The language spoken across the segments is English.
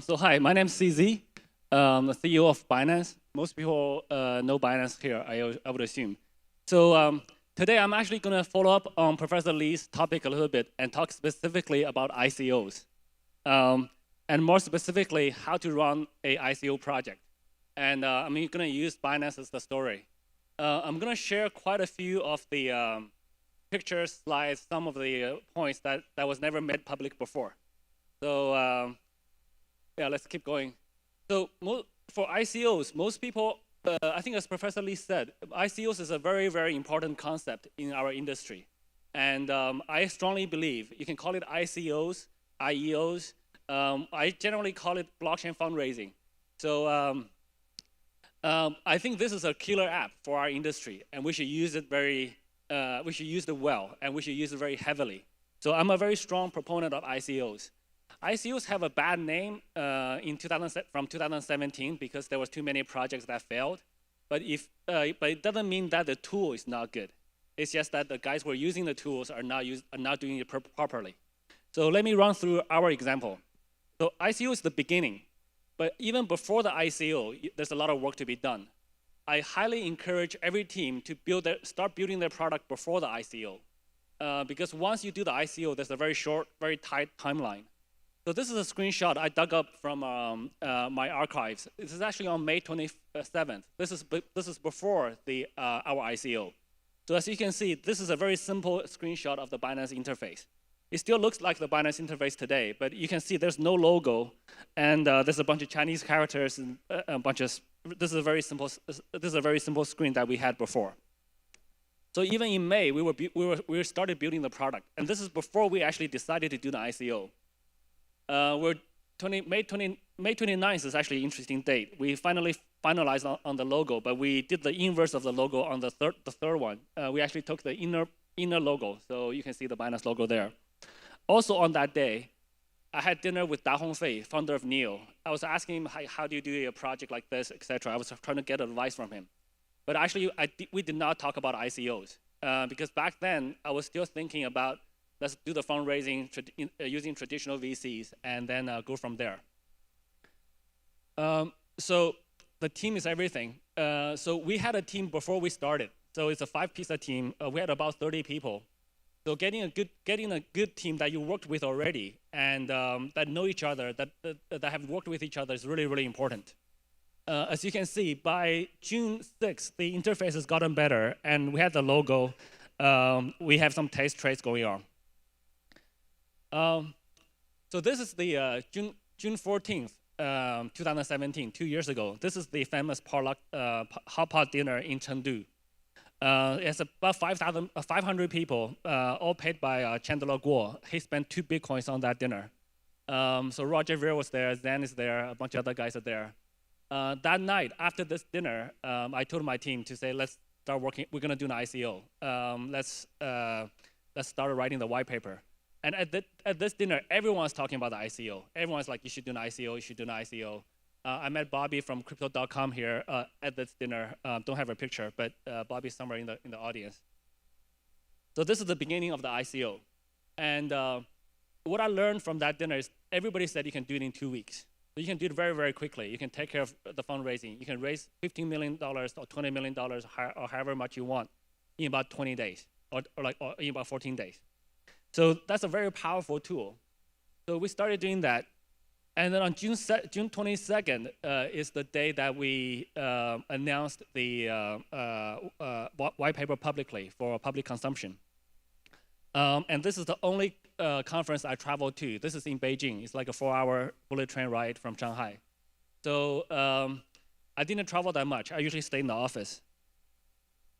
So hi, my name is CZ, the CEO of Binance. Most people know Binance here, I would assume. So today I'm actually going to follow up on Professor Lee's topic a little bit and talk specifically about ICOs. And more specifically, how to run a ICO project. And I'm going to use Binance as the story. I'm going to share quite a few of the pictures, slides, some of the points that was never made public before. So yeah, let's keep going. So for ICOs, most people, I think as Professor Lee said, ICOs is a very, very important concept in our industry. And I strongly believe, you can call it ICOs, IEOs. I generally call it blockchain fundraising. So I think this is a killer app for our industry, and we should use it we should use it well, and we should use it very heavily. So I'm a very strong proponent of ICOs. ICOs have a bad name from 2017 because there was too many projects that failed. But it doesn't mean that the tool is not good. It's just that the guys who are using the tools are not doing it properly. So let me run through our example. So ICO is the beginning, but even before the ICO, there's a lot of work to be done. I highly encourage every team to start building their product before the ICO, because once you do the ICO, there's a very short, very tight timeline. So this is a screenshot I dug up from my archives. This is actually on May 27th. This is before our ICO. So as you can see, this is a very simple screenshot of the Binance interface. It still looks like the Binance interface today, but you can see there's no logo, and there's a bunch of Chinese characters and a bunch of. This is a very simple screen that we had before. So even in May, we started building the product, and this is before we actually decided to do the ICO. May 29th is actually an interesting date. We finally finalized on the logo, but we did the inverse of the logo on the third one. We actually took the inner logo, so you can see the Binance logo there. Also on that day, I had dinner with Da Hongfei, founder of NEO. I was asking him, how do you do a project like this, etc. I was trying to get advice from him. But actually, we did not talk about ICOs, because back then, I was still thinking about, let's do the fundraising using traditional VCs, and then go from there. So the team is everything. So we had a team before we started. So it's a 5-piece team. We had about 30 people. So getting a good team that you worked with already and that know each other, that have worked with each other is really, really important. As you can see, by June 6th, the interface has gotten better, and we had the logo. We have some test trades going on. So this is the June 14th, 2017, 2 years ago. This is the famous hot pot dinner in Chengdu. It's about 500 people, all paid by Chandler Guo. He spent 2 Bitcoins on that dinner. So Roger Ver was there, Zan is there, a bunch of other guys are there. That night, after this dinner, I told my team to say, let's start working. We're going to do an ICO. Let's start writing the white paper. And at this dinner, everyone's talking about the ICO. Everyone's like, you should do an ICO, you should do an ICO. I met Bobby from Crypto.com here at this dinner. Don't have a picture, but Bobby's somewhere in the audience. So this is the beginning of the ICO. And what I learned from that dinner is everybody said you can do it in 2 weeks. So you can do it very, very quickly. You can take care of the fundraising. You can raise $15 million or $20 million or however much you want in about 20 days or in about 14 days. So that's a very powerful tool. So we started doing that. And then on June 22nd is the day that we announced the white paper publicly for public consumption. And this is the only conference I traveled to. This is in Beijing. It's like a 4-hour bullet train ride from Shanghai. So I didn't travel that much. I usually stay in the office.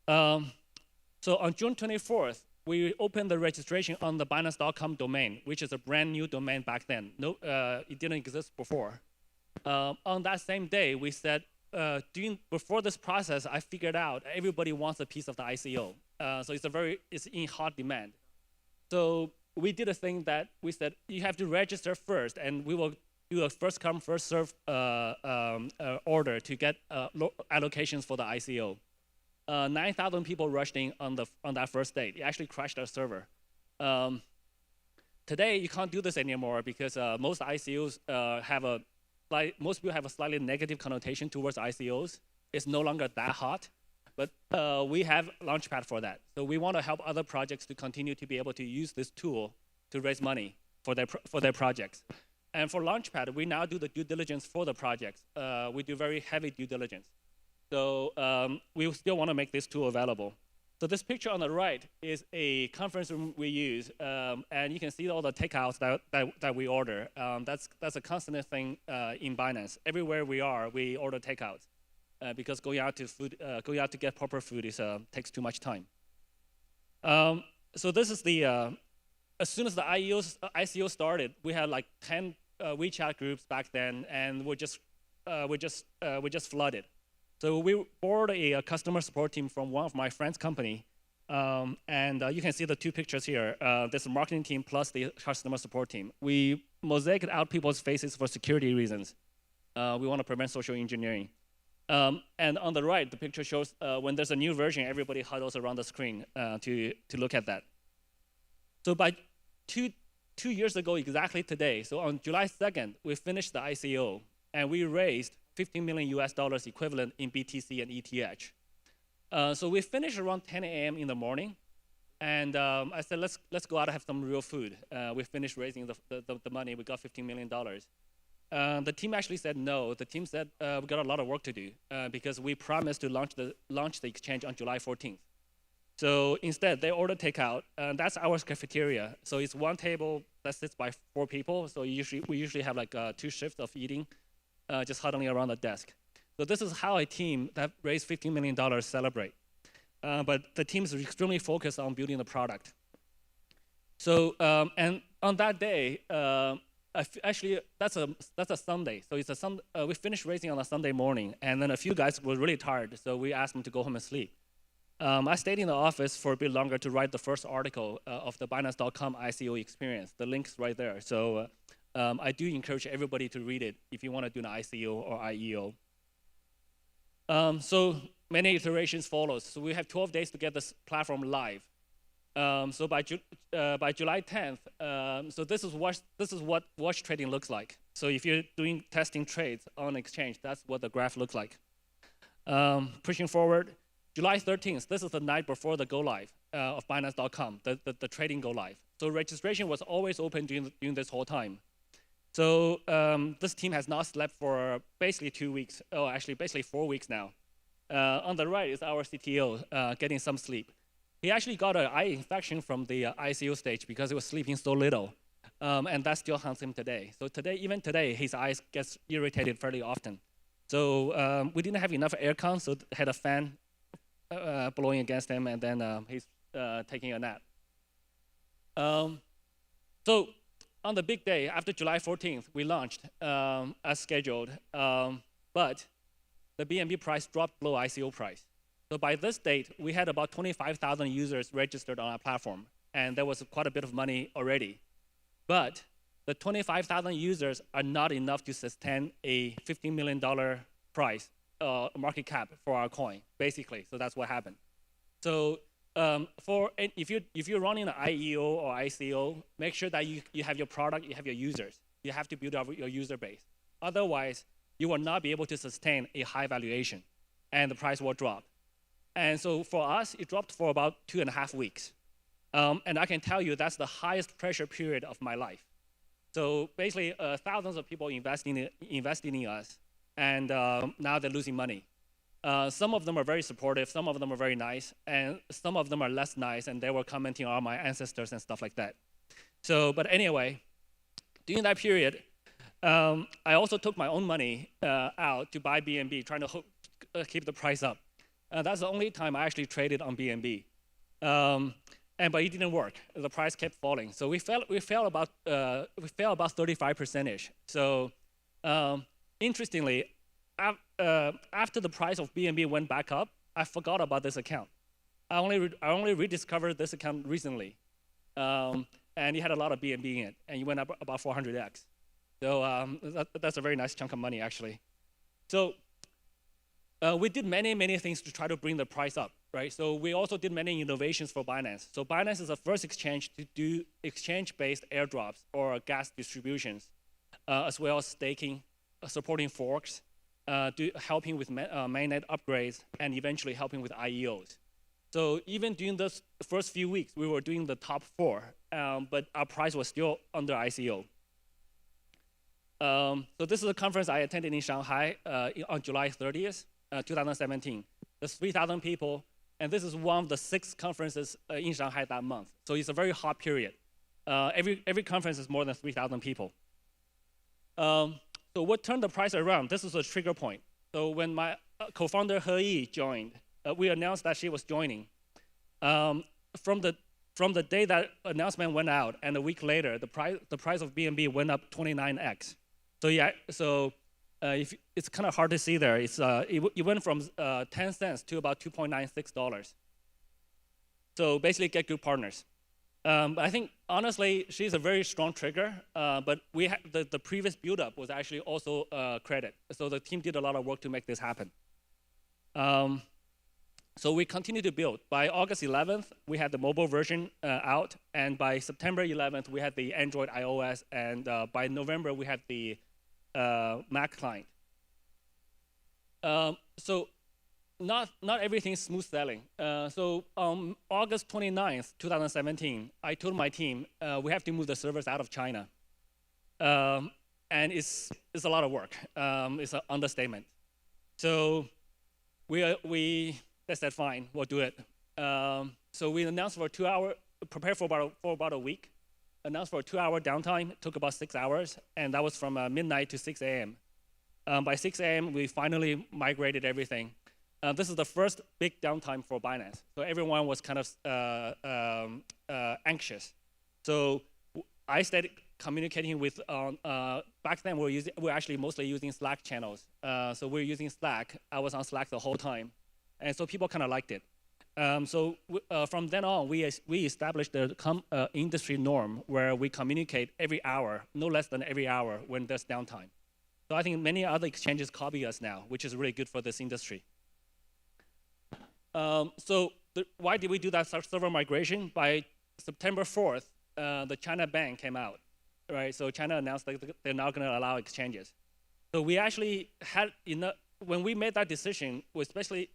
So on June 24th, we opened the registration on the Binance.com domain, which is a brand new domain back then. No, it didn't exist before. On that same day, we said, before this process, I figured out everybody wants a piece of the ICO. So it's in hot demand. So we did a thing that we said, you have to register first, and we will do a first come, first serve order to get allocations for the ICO. 9,000 people rushed in on that first day. It actually crashed our server. Today, you can't do this anymore because most ICOs have a most people have a slightly negative connotation towards ICOs. It's no longer that hot, but we have Launchpad for that. So we want to help other projects to continue to be able to use this tool to raise money for their projects. And for Launchpad, we now do the due diligence for the projects. We do very heavy due diligence. So we still want to make this tool available. So this picture on the right is a conference room we use, and you can see all the takeouts that we order. That's a constant thing in Binance. Everywhere we are, we order takeouts because going out to get proper food takes too much time. So this is the as soon as the ICO started, we had like 10 WeChat groups back then, and we just flooded. So we borrowed a customer support team from one of my friend's company, and you can see the two pictures here. There's a marketing team plus the customer support team. We mosaiced out people's faces for security reasons. We want to prevent social engineering. And on the right, the picture shows when there's a new version, everybody huddles around the screen to look at that. So by two years ago exactly today, so on July 2nd, we finished the ICO, and we raised $15 million equivalent in BTC and ETH. So we finished around 10 a.m. in the morning, and I said, let's go out and have some real food. We finished raising the money. We got $15 million. The team actually said no. The team said we got a lot of work to do because we promised to launch the exchange on July 14th. So instead, they ordered takeout. That's our cafeteria. So it's one table that sits by 4 people. So we usually have like 2 shifts of eating. Just huddling around the desk. So this is how a team that raised $15 million celebrate. But the team is extremely focused on building the product. So, and on that day, actually, that's a Sunday. So we finished raising on a Sunday morning, and then a few guys were really tired, so we asked them to go home and sleep. I stayed in the office for a bit longer to write the first article of the Binance.com ICO experience. The link's right there. So I do encourage everybody to read it if you want to do an ICO or IEO. So many iterations follows. So we have 12 days to get this platform live. So by July 10th, so this is what watch trading looks like. So if you're doing testing trades on exchange, that's what the graph looks like. Pushing forward, July 13th, this is the night before the go live of Binance.com, the trading go live. So registration was always open during this whole time. So this team has not slept for basically 2 weeks. Oh, actually, basically 4 weeks now. On the right is our CTO getting some sleep. He actually got an eye infection from the ICO stage because he was sleeping so little, and that still haunts him today. So even today, his eyes gets irritated fairly often. So we didn't have enough aircon, so had a fan blowing against him, and then he's taking a nap. So on the big day, after July 14th, we launched as scheduled, but the BNB price dropped below ICO price. So by this date, we had about 25,000 users registered on our platform, and there was quite a bit of money already. But the 25,000 users are not enough to sustain a $15 million price market cap for our coin, basically. So that's what happened. So if you're running an IEO or ICO, make sure that you have your product, you have your users. You have to build up your user base. Otherwise, you will not be able to sustain a high valuation, and the price will drop. And so for us, it dropped for about 2.5 weeks. And I can tell you that's the highest pressure period of my life. So basically, thousands of people investing in us, and now they're losing money. Some of them are very supportive, some of them are very nice, and some of them are less nice, and they were commenting on my ancestors and stuff like that. So, but anyway, during that period, I also took my own money out to buy BNB, trying to keep the price up. That's the only time I actually traded on BNB. But it didn't work. The price kept falling. So we fell about 35%ish. So interestingly, after the price of BNB went back up, I forgot about this account. I only rediscovered this account recently, and it had a lot of BNB in it, and it went up about 400x. So that's a very nice chunk of money, actually. So we did many things to try to bring the price up, right? So we also did many innovations for Binance. So Binance is the first exchange to do exchange-based airdrops or gas distributions, as well as staking supporting forks, helping with mainnet upgrades, and eventually helping with IEOs. So even during the first few weeks, we were doing the top 4, but our price was still under ICO. So this is a conference I attended in Shanghai on July 30th, 2017. There's 3,000 people, and this is one of the 6 conferences in Shanghai that month. So it's a very hot period. Every conference is more than 3,000 people. So what turned the price around? This is a trigger point. So when my co-founder He Yi joined, we announced that she was joining. From the day that announcement went out, and a week later, the price of BNB went up 29x. So yeah, it's kind of hard to see there. It went from 10 cents to about $2.96. So basically, get good partners. But I think honestly, she's a very strong trigger. But the previous build-up was actually also credit. So the team did a lot of work to make this happen. So we continue to build. By August 11th, we had the mobile version out, and by September 11th, we had the Android iOS, and by November, we had the Mac client. So not everything is smooth sailing. So on August 29th, 2017, I told my team, we have to move the servers out of China. And it's a lot of work. It's an understatement. So we said, fine, we'll do it. So we announced for 2 hours, prepared for about a week, announced for a 2-hour downtime. It took about 6 hours, and that was from midnight to 6 a.m. By 6 a.m., we finally migrated everything. This is the first big downtime for Binance. So everyone was kind of anxious. So I started communicating with, back then we were actually mostly using Slack channels. So we were using Slack. I was on Slack the whole time. And so people kind of liked it. So from then on, we established the industry norm where we communicate every hour, no less than every hour when there's downtime. So I think many other exchanges copy us now, which is really good for this industry. Why did we do that server migration? By September 4th, the China ban came out, right? So China announced that they're not going to allow exchanges. So we actually had enough. When we made that decision, especially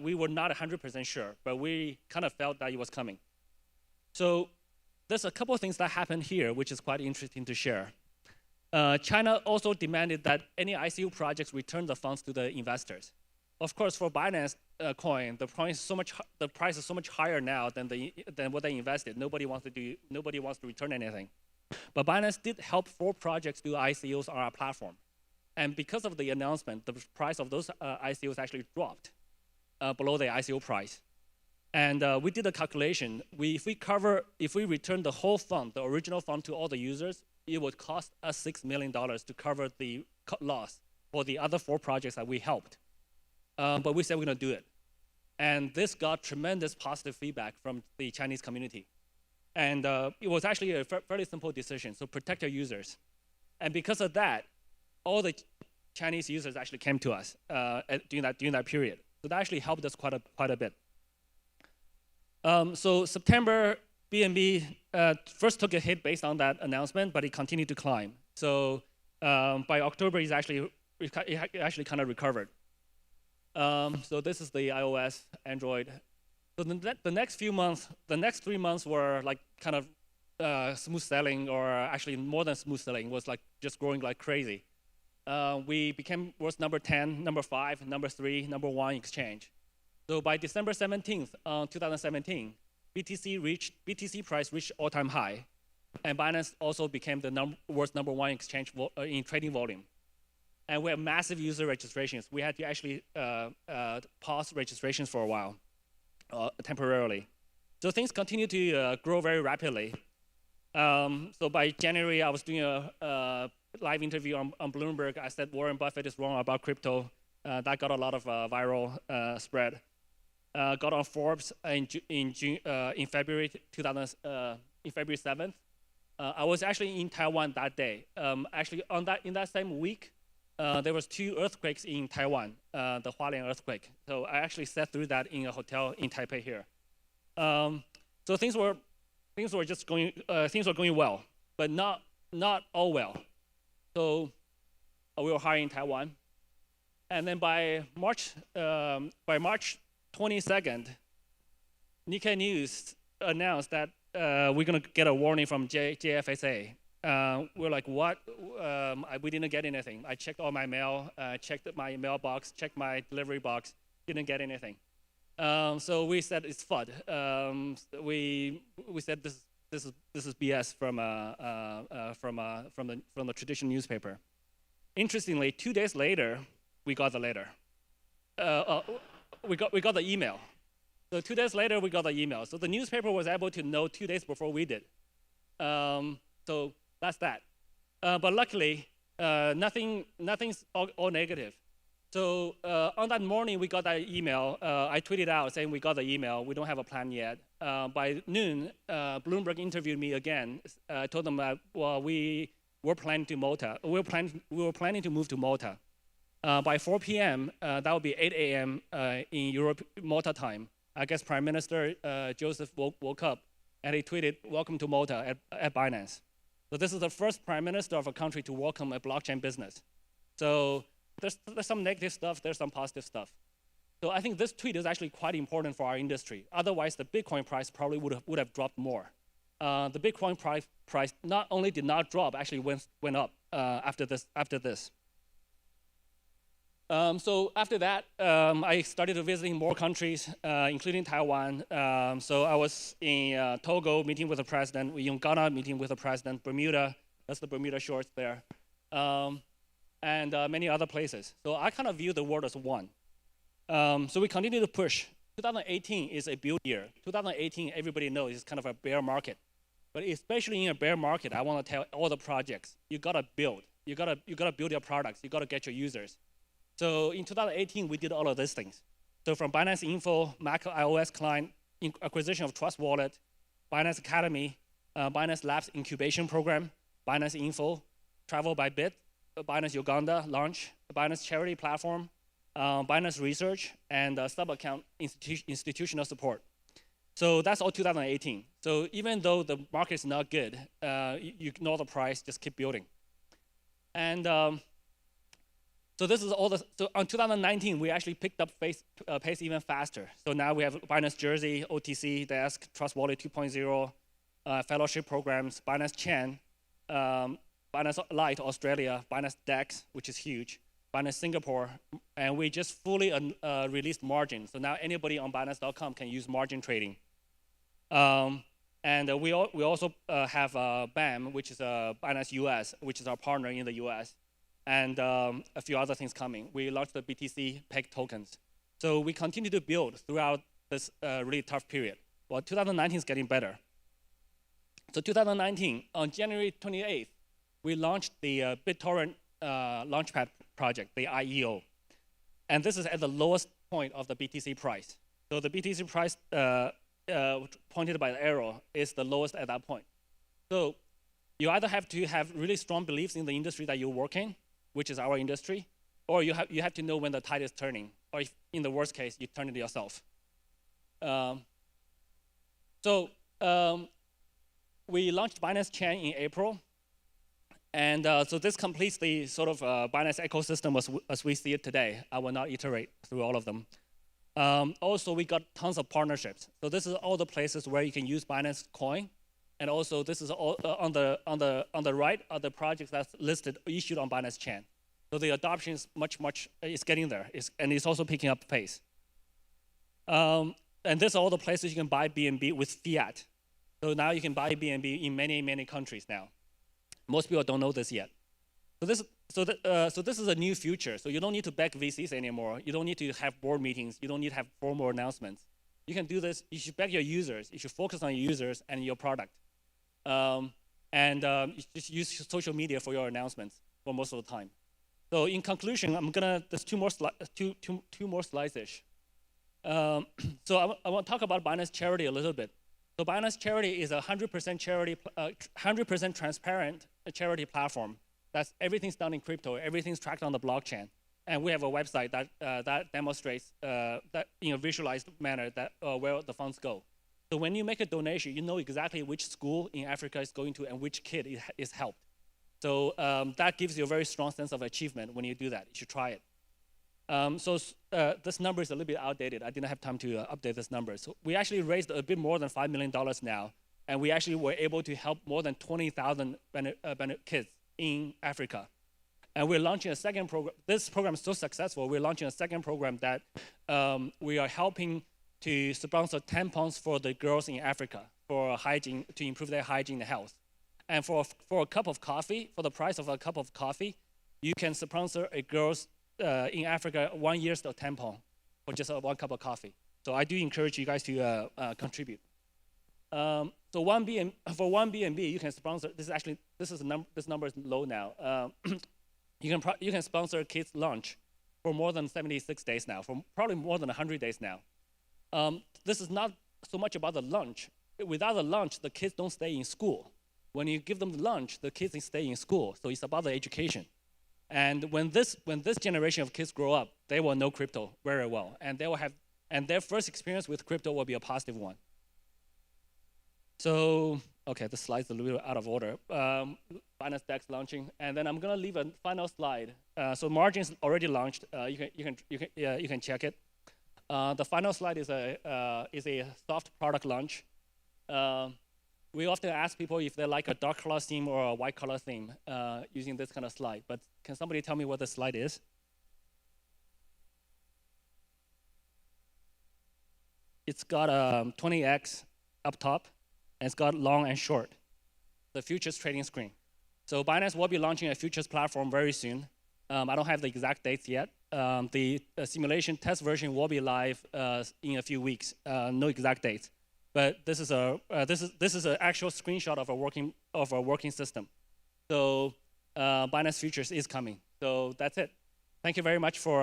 we were not 100% sure, but we kind of felt that it was coming. So there's a couple of things that happened here, which is quite interesting to share. China also demanded that any ICO projects return the funds to the investors. Of course, for Binance coin, the price is so much higher now than what they invested. Nobody wants to return anything. But Binance did help 4 projects do ICOs on our platform. And because of the announcement, the price of those ICOs actually dropped below the ICO price. And we did a calculation. If we return the whole fund, the original fund to all the users, it would cost us $6 million to cover the loss for the other 4 projects that we helped. But we said we're going to do it. And this got tremendous positive feedback from the Chinese community. And it was actually a fairly simple decision, so protect your users. And because of that, all the Chinese users actually came to us during that period. So that actually helped us quite a bit. So September, BNB first took a hit based on that announcement, but it continued to climb. So by October, it actually kind of recovered. So this is the iOS, Android. So the next 3 months were like kind of smooth sailing, or actually more than smooth sailing. It was like just growing like crazy. We was number 10, number 5, number 3, number 1 exchange. So by December 17th, 2017, BTC price reached all-time high, and Binance also became the world's number 1 exchange in trading volume. And we have massive user registrations. We had to actually pause registrations for a while, temporarily. So things continue to grow very rapidly. So by January, I was doing a live interview on Bloomberg. I said Warren Buffett is wrong about crypto. That got a lot of viral spread. Got on Forbes in February 7th. I was actually in Taiwan that day. Actually, in that same week, there was 2 earthquakes in Taiwan, the Hualien earthquake. So I actually sat through that in a hotel in Taipei here. So things were going well, but not all well. So we were hired in Taiwan. And then by March 22nd, Nikkei News announced that we're going to get a warning from JFSA. We're like, what? We didn't get anything. I checked all my mail, checked my mailbox, checked my delivery box, didn't get anything. So we said it's FUD. We said this is BS from the traditional newspaper. Interestingly, 2 days later, we got the letter. We got the email. So 2 days later, we got the email. So the newspaper was able to know 2 days before we did. So that's that. But luckily, nothing's all negative. So on that morning, we got that email. I tweeted out saying we got the email. We don't have a plan yet. By noon, Bloomberg interviewed me again. Told them that we were planning to Malta. We were planning to move to Malta. By 4 p.m., that would be 8 a.m. In Europe, Malta time. I guess Prime Minister Joseph woke up and he tweeted, "Welcome to Malta at Binance." So this is the first Prime Minister of a country to welcome a blockchain business. So there's some negative stuff, there's some positive stuff. So I think this tweet is actually quite important for our industry. Otherwise, the Bitcoin price probably would have dropped more. The Bitcoin price not only did not drop, actually went up after this. So after that, I started visiting more countries, including Taiwan. So I was in Togo meeting with the president, in Ghana meeting with the president, Bermuda, that's the Bermuda shorts there, and many other places. So I kind of view the world as one. So we continue to push. 2018 is a build year. 2018, everybody knows, is kind of a bear market. But especially in a bear market, I want to tell all the projects, you gotta build. You gotta build your products. You gotta get your users. So in 2018, we did all of these things. So from Binance Info, Mac iOS client, acquisition of Trust Wallet, Binance Academy, Binance Labs incubation program, Binance Info, Travel by Bit, Binance Uganda launch, Binance charity platform, Binance Research, and sub-account institutional support. So that's all 2018. So even though the market is not good, you ignore the price, just keep building. And so this is all the, so on 2019, we actually picked up pace even faster. So now we have Binance Jersey, OTC, Desk, Trust Wallet 2.0, fellowship programs, Binance Chain, Binance Lite Australia, Binance DEX, which is huge, Binance Singapore, and we just fully released margin. So now anybody on Binance.com can use margin trading. And we also have BAM, which is Binance US, which is our partner in the US, and a few other things coming. We launched the BTC peg tokens. So we continue to build throughout this really tough period. Well, 2019 is getting better. So 2019, on January 28th, we launched the BitTorrent Launchpad project, the IEO. And this is at the lowest point of the BTC price. So the BTC price pointed by the arrow is the lowest at that point. So you either have to have really strong beliefs in the industry that you work in, which is our industry, or you have to know when the tide is turning, or if, in the worst case, you turn it yourself. We launched Binance Chain in April, and so this completes the sort of Binance ecosystem as we see it today. I will not iterate through all of them. Also, we got tons of partnerships. So this is all the places where you can use Binance Coin, and also this is all on the right are the projects that's listed issued on Binance Chain. So the adoption is it's getting there, and it's also picking up pace. And this are all the places you can buy BNB with fiat. So now you can buy BNB in many countries now. Most people don't know this yet. So this is a new future. So you don't need to beg VCs anymore. You don't need to have board meetings. You don't need to have formal announcements. You can do this. You should beg your users. You should focus on your users and your product. You just use social media for your announcements for most of the time. So in conclusion, there's two more slides-ish. So I want to talk about Binance Charity a little bit. So Binance Charity is a 100% charity, 100% transparent charity platform. That's everything's done in crypto. Everything's tracked on the blockchain, and we have a website that demonstrates that in a visualized manner that where the funds go. So when you make a donation, you know exactly which school in Africa is going to and which kid is helped. So that gives you a very strong sense of achievement when you do that. You should try it. This number is a little bit outdated. I didn't have time to update this number. So we actually raised a bit more than $5 million now, and we actually were able to help more than 20,000 kids in Africa. And we're launching a second program. This program is so successful, we're launching a second program that we are helping to sponsor tampons for the girls in Africa for hygiene, to improve their hygiene and health. And for a cup of coffee, for the price of a cup of coffee, you can sponsor a girl's in Africa 1 year's of tampon for just 1 cup of coffee. So I do encourage you guys to contribute. So for one BNB, you can sponsor. This number is low now. You can sponsor kids' lunch for more than 76 days now, for probably more than 100 days now. This is not so much about the lunch. Without the lunch, the kids don't stay in school. When you give them the lunch, the kids stay in school. So it's about the education. And when this generation of kids grow up, they will know crypto very well, and their first experience with crypto will be a positive one. So, okay, the slide's a little bit out of order. Binance DEX launching, and then I'm gonna leave a final slide. So margin's already launched. You can check it. The final slide is a soft product launch. We often ask people if they like a dark color theme or a white color theme using this kind of slide. But can somebody tell me what the slide is? It's got a 20x up top, and it's got long and short, the futures trading screen. So Binance will be launching a futures platform very soon. I don't have the exact dates yet. The simulation test version will be live in a few weeks. No exact dates. But this is an actual screenshot of a working system. So Binance Futures is coming. So that's it. Thank you very much for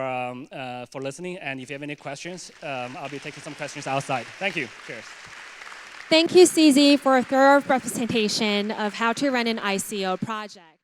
listening. And if you have any questions, I'll be taking some questions outside. Thank you. Cheers. Thank you, CZ, for a thorough representation of how to run an ICO project.